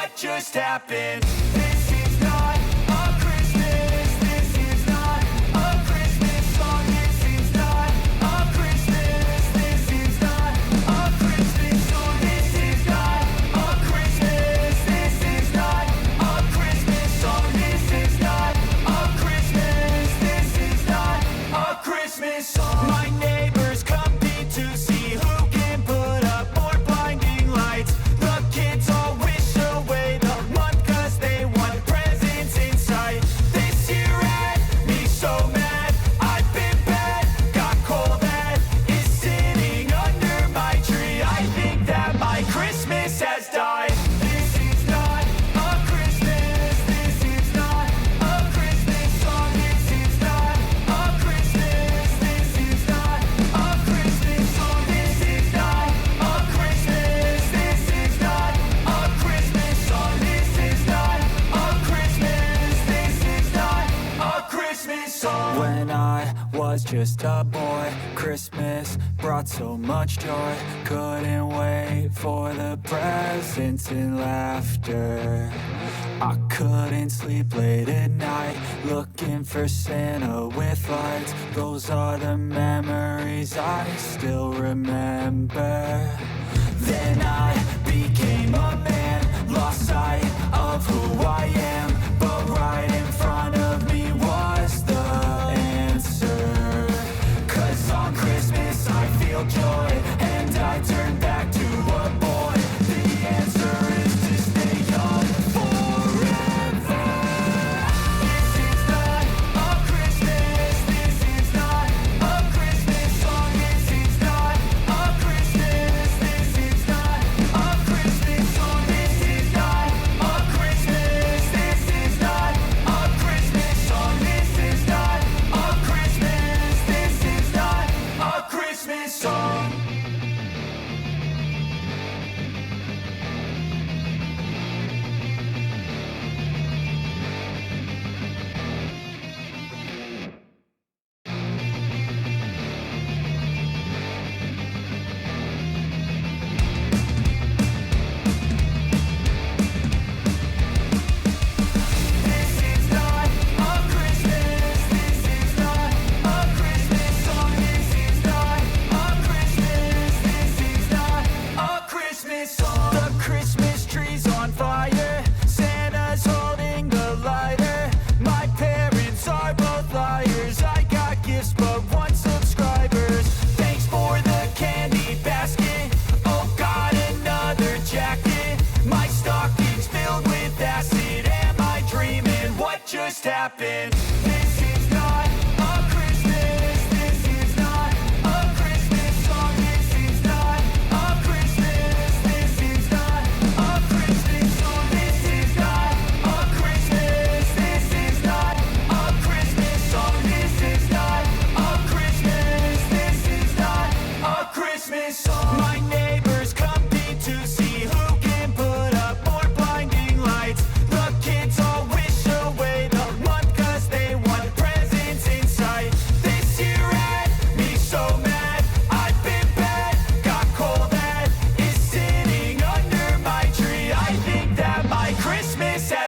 what just happened. This is not a Christmas, this is not a Christmas song. This is not a Christmas, this is not a Christmas song. This is not a Christmas, this is not a Christmas song. This is not a Christmas, this is not a Christmas song. My neighbors compete to see who can put up more blinding lights. The kids all wish away the month 'cause they want presents in sight. This year had me so mad, I've been bad, got coal that is sitting under my tree. I think that my Christmas has died. This is not a Christmas, this is not a Christmas song. This is not a Christmas, this is not a Christmas song. This is not a Christmas, this is not a Christmas song. This is not a Christmas, this is not a Christmas song. When I was just a boy, Christmas brought so much joy. Couldn't wait for the presents and laughter. I couldn't sleep late at night, looking for Santa with lights. Those are the memories I still remember. Then I became a man, lost sight of who I am. But right in front of me was the answer. 'Cause on Christmas I feel joy, and I turn back to a boy. The answer is to stay young forever. This is not a Christmas, this is not a Christmas song. This is not a Christmas, this is not a Christmas song. This is not a Christmas, this is not a Christmas song. This is not a Christmas, this is not a Christmas song. This is not a Christmas, this is not a Christmas song. This is not a Christmas, this is not a Christmas song. The Christmas tree's on fire, Santa's holding the lighter. My parents are both liars, I got gifts but one subscribers. Thanks for the candy basket, oh got another jacket. My stocking's filled with acid, am I dreaming? What just happened?